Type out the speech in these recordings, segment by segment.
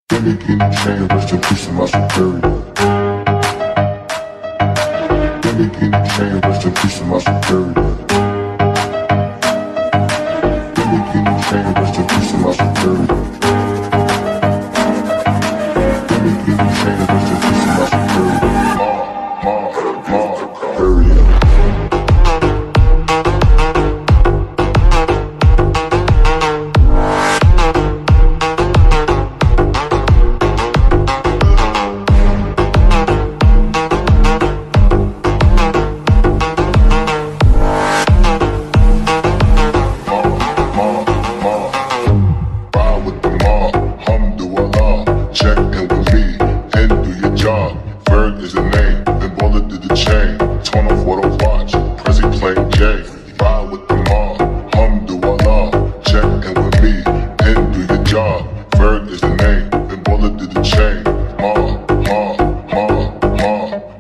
Gimme chain, rest in peace to my superior. Gimme chain, rest in peace to my superior. Gimme chain, rest in peace to my superior. Gimme chain, rest in peace to my superior. Superior. Ferg is the name, then bullet did the chain. Torn off what I watch, Prezi playing J. Ride with the mob, Alhamdulillah. Check in with me, and do your job. Ferg is the name, then bullet did the chain.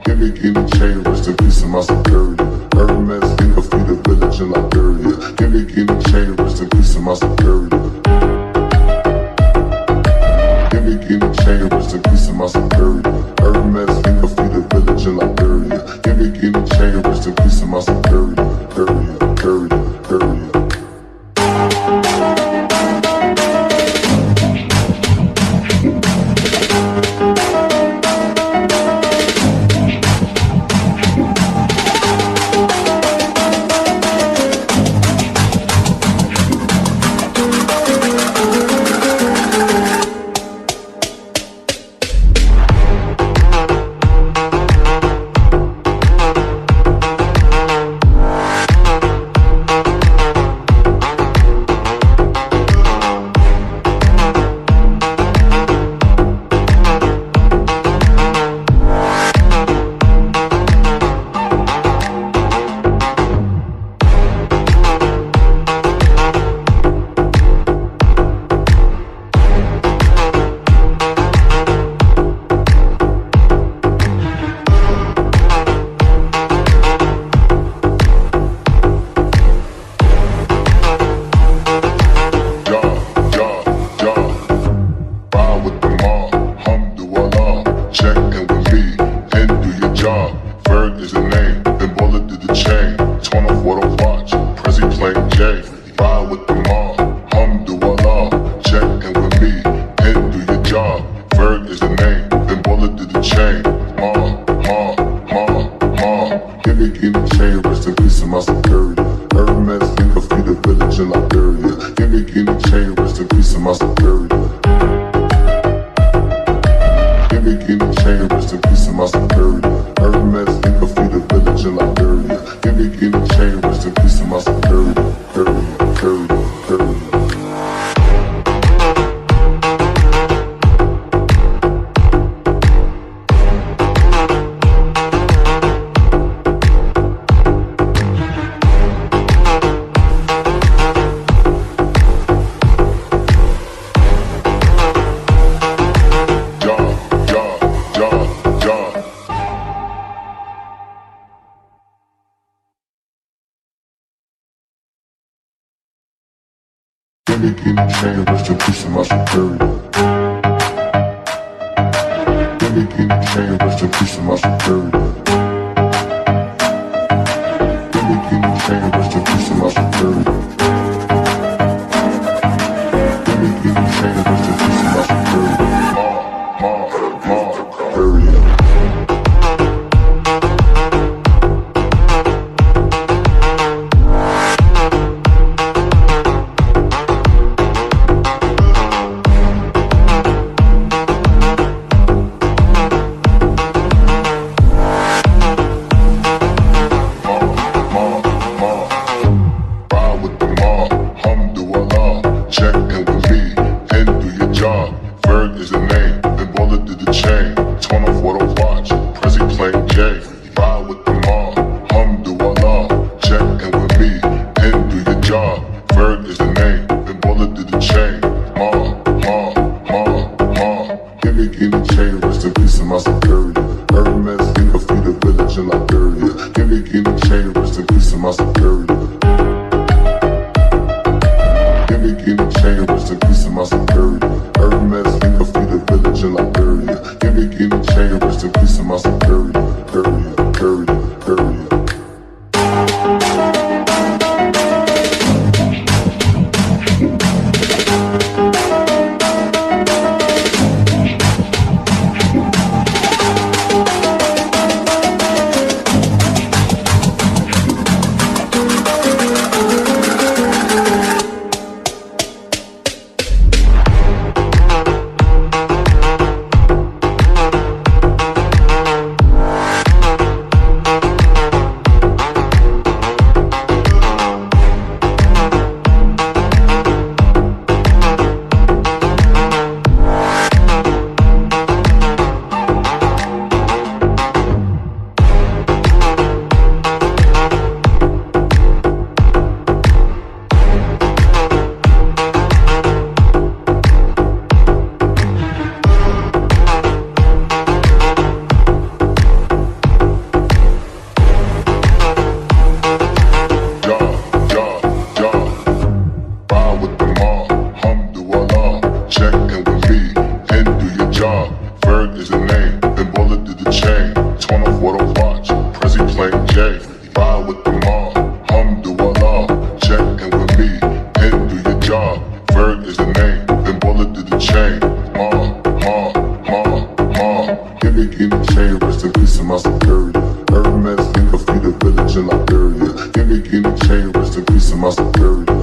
Gimme chain, rest in peace to my superior. Hermes, think of feed the village in Liberia. Gimme chain, rest in peace to my superior. Gimme chain, rest in peace to my superior. Hermes, think of feed the village in Liberia. Gimme chain, rest in peace to my superior. Courier. Ferg is the name, then bullet did the chain. Torn off what I watch, Prezi playing J. Ride with the mob, Alhamdulillah. Check in with me, and do your job. Ferg is the name, then bullet did the chain. Gimme chain, rest in peace to my superior. Hermes, think of feed the village in Liberia. Gimme chain, rest in peace to my superior. Gimme chain, rest in peace to my superior. Hermes, think of feed the village in Liberia. Gimme chain, rest in peace to my superior. Courier. Gimme chain, rest in peace to my superior. Gimme chain, rest in peace to my superior. Gimme chain, rest in peace to my superior. Gimme chain, rest in peace to my superior. Ferg is the name, then bullet did the chain. Torn off what I watch, Prezi playing J. Ride with the mob, Alhamdulillah. Check in with me, and do your job. Ferg is the name, then bullet did the chain. Gimme chain, rest in peace to my superior. Hermes, think of feed the village in Liberia. Gimme chain, rest in peace to my superior. Gimme chain, rest in peace to my superior. Hermes, think of feed the village. chain. Give me chain, rest in peace of my security. Hermes, think I feed the village in Liberia. Give me chain, rest in peace of my security.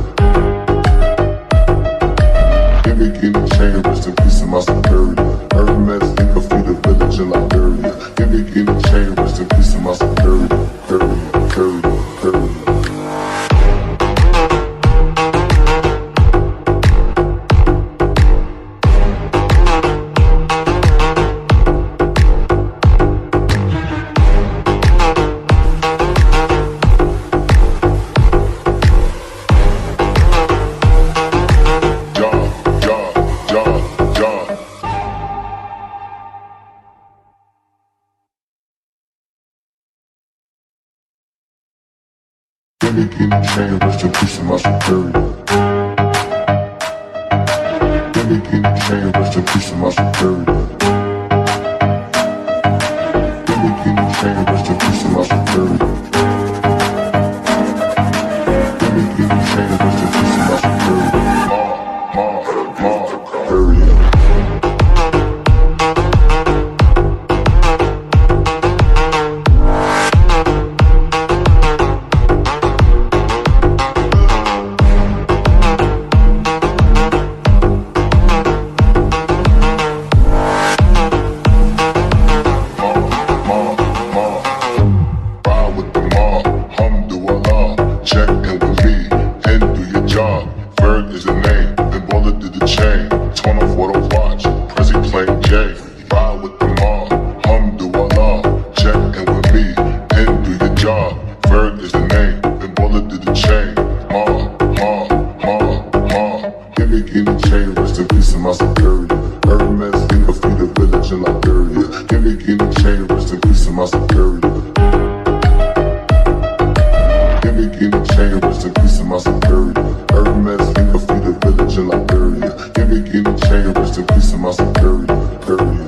Give me chain, rest in peace of my security. Hermes, think I feed the village in Liberia. Give me chain, rest in peace of my security. Give me chain, rest in peace of my security. Give me chain, rest in peace of my security. Give me chain, rest in peace of my security. Give me chain, rest in peace of my security. Is the name, then Baller did the chain. Torn off what I watch, Prezi playing Jay. Ride with the mob, Alhamdulillah. Check in with me, and do your job. Ferg is the name, then Baller did the chain. Give me chain, rest in peace of my security. Hermes, think I feed the village in Liberia. Give me chain, rest in peace of my security. Give me chain, rest in peace of my security. Hermes, think I feed the village in Liberia. Give me chain, rest in peace of my security.